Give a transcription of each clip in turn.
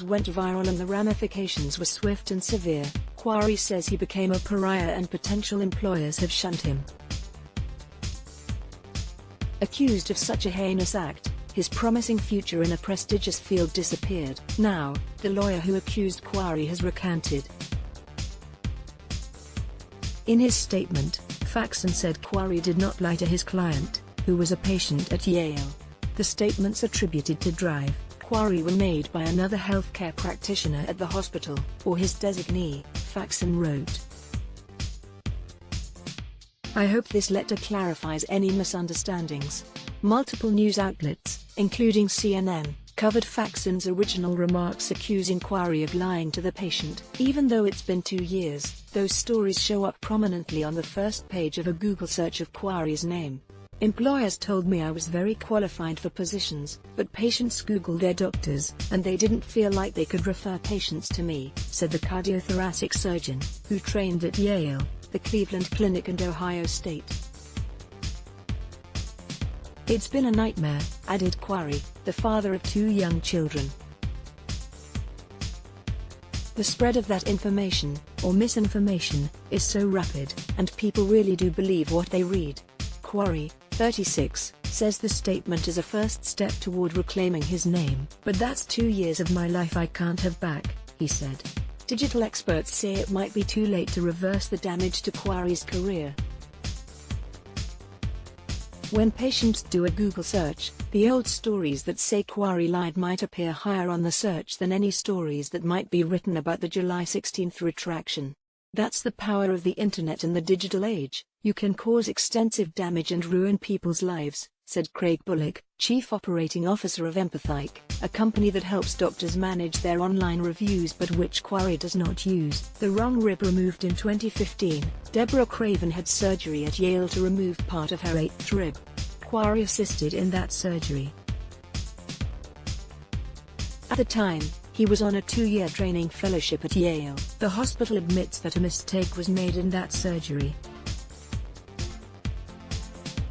went viral and the ramifications were swift and severe. Quarry says he became a pariah and potential employers have shunned him. Accused of such a heinous act, his promising future in a prestigious field disappeared. Now, the lawyer who accused Quarry has recanted. In his statement, Faxon said Quarry did not lie to his client, who was a patient at Yale. The statements attributed to Drive, Quarry were made by another healthcare practitioner at the hospital, or his designee, Faxon wrote. I hope this letter clarifies any misunderstandings. Multiple news outlets, including CNN, covered Faxon's original remarks accusing Quarry of lying to the patient. Even though it's been 2 years, those stories show up prominently on the first page of a Google search of Quarry's name. Employers told me I was very qualified for positions, but patients Googled their doctors, and they didn't feel like they could refer patients to me, said the cardiothoracic surgeon, who trained at Yale, the Cleveland Clinic and Ohio State. It's been a nightmare, added Quarry, the father of 2 young children. The spread of that information, or misinformation, is so rapid, and people really do believe what they read. Quarry, 36, says the statement is a first step toward reclaiming his name. But that's 2 years of my life I can't have back, he said. Digital experts say it might be too late to reverse the damage to Quarry's career. When patients do a Google search, the old stories that say Quarry lied might appear higher on the search than any stories that might be written about the July 16 retraction. That's the power of the internet and the digital age. You can cause extensive damage and ruin people's lives, said Craig Bullock, Chief Operating Officer of Empathic, a company that helps doctors manage their online reviews but which Quarry does not use. The wrong rib removed in 2015. Deborah Craven had surgery at Yale to remove part of her 8th rib. Quarry assisted in that surgery. At the time, he was on a 2-year training fellowship at Yale. The hospital admits that a mistake was made in that surgery.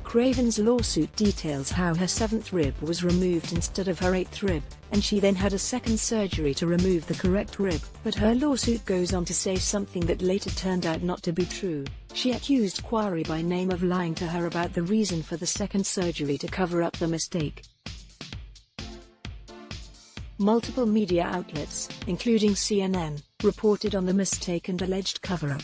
Craven's lawsuit details how her 7th rib was removed instead of her 8th rib, and she then had a second surgery to remove the correct rib. But her lawsuit goes on to say something that later turned out not to be true. She accused Quarry by name of lying to her about the reason for the second surgery to cover up the mistake. Multiple media outlets, including CNN, reported on the mistake and alleged cover-up.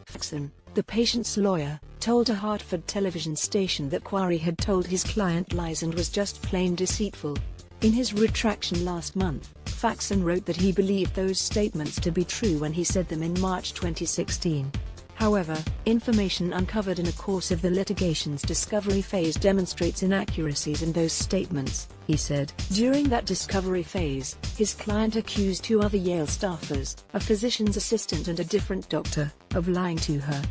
Faxon, the patient's lawyer, told a Hartford television station that Quarry had told his client lies and was just plain deceitful. In his retraction last month, Faxon wrote that he believed those statements to be true when he said them in March 2016. However, information uncovered in the course of the litigation's discovery phase demonstrates inaccuracies in those statements, he said. During that discovery phase, his client accused 2 other Yale staffers, a physician's assistant and a different doctor, of lying to her.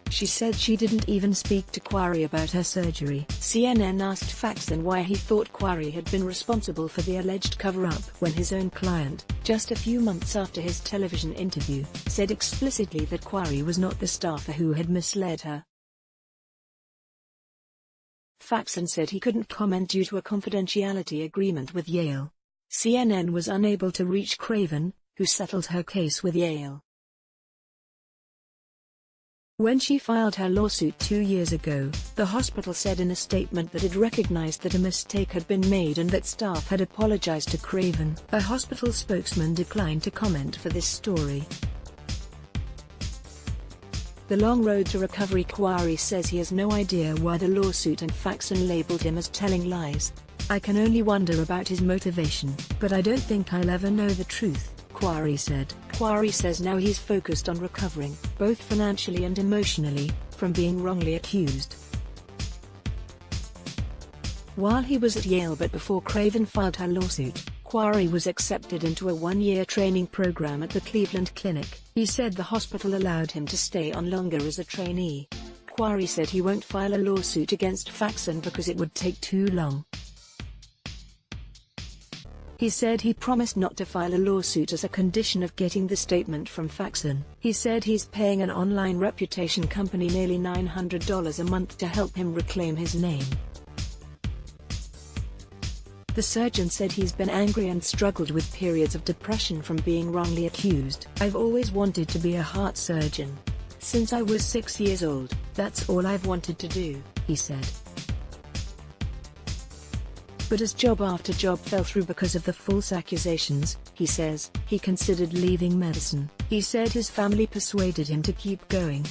She said she didn't even speak to Quarry about her surgery. CNN asked Faxon why he thought Quarry had been responsible for the alleged cover-up when his own client, just a few months after his television interview, said explicitly that Quarry was not the staffer who had misled her. Faxon said he couldn't comment due to a confidentiality agreement with Yale. CNN was unable to reach Craven, who settled her case with Yale. When she filed her lawsuit 2 years ago, the hospital said in a statement that it recognized that a mistake had been made and that staff had apologized to Craven. A hospital spokesman declined to comment for this story. The long road to recovery. Quarry says he has no idea why the lawsuit and Faxon labeled him as telling lies. I can only wonder about his motivation, but I don't think I'll ever know the truth, Quarry said. Quarry says now he's focused on recovering, both financially and emotionally, from being wrongly accused. While he was at Yale but before Craven filed her lawsuit, Quarry was accepted into a 1-year training program at the Cleveland Clinic. He said the hospital allowed him to stay on longer as a trainee. Quarry said he won't file a lawsuit against Faxon because it would take too long. He said he promised not to file a lawsuit as a condition of getting the statement from Faxon. He said he's paying an online reputation company nearly $900 a month to help him reclaim his name. The surgeon said he's been angry and struggled with periods of depression from being wrongly accused. "I've always wanted to be a heart surgeon. Since I was 6 years old, that's all I've wanted to do," he said. But as job after job fell through because of the false accusations, he says, he considered leaving medicine. He said his family persuaded him to keep going.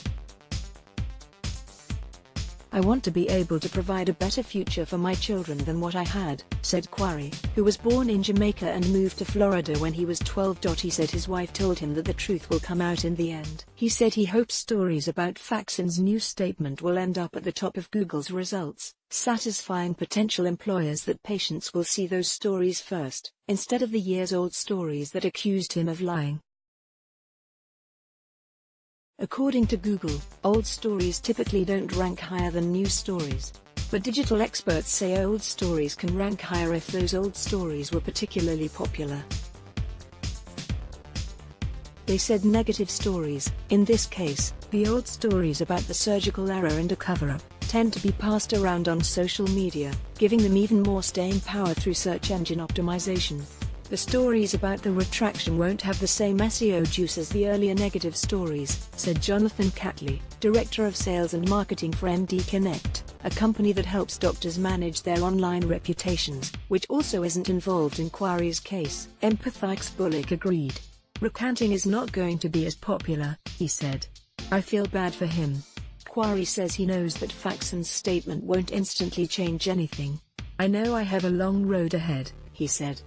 "I want to be able to provide a better future for my children than what I had," said Quarry, who was born in Jamaica and moved to Florida when he was 12. He said his wife told him that the truth will come out in the end. He said he hopes stories about Faxon's new statement will end up at the top of Google's results, satisfying potential employers that patients will see those stories first, instead of the years-old stories that accused him of lying. According to Google, old stories typically don't rank higher than new stories. But digital experts say old stories can rank higher if those old stories were particularly popular. They said negative stories, in this case, the old stories about the surgical error and a cover-up, tend to be passed around on social media, giving them even more staying power through search engine optimization. The stories about the retraction won't have the same SEO juice as the earlier negative stories, said Jonathan Catley, Director of Sales and Marketing for MD Connect, a company that helps doctors manage their online reputations, which also isn't involved in Quarry's case. Empathix Bullock agreed. "Recanting is not going to be as popular," he said. "I feel bad for him." Quarry says he knows that Faxon's statement won't instantly change anything. "I know I have a long road ahead," he said.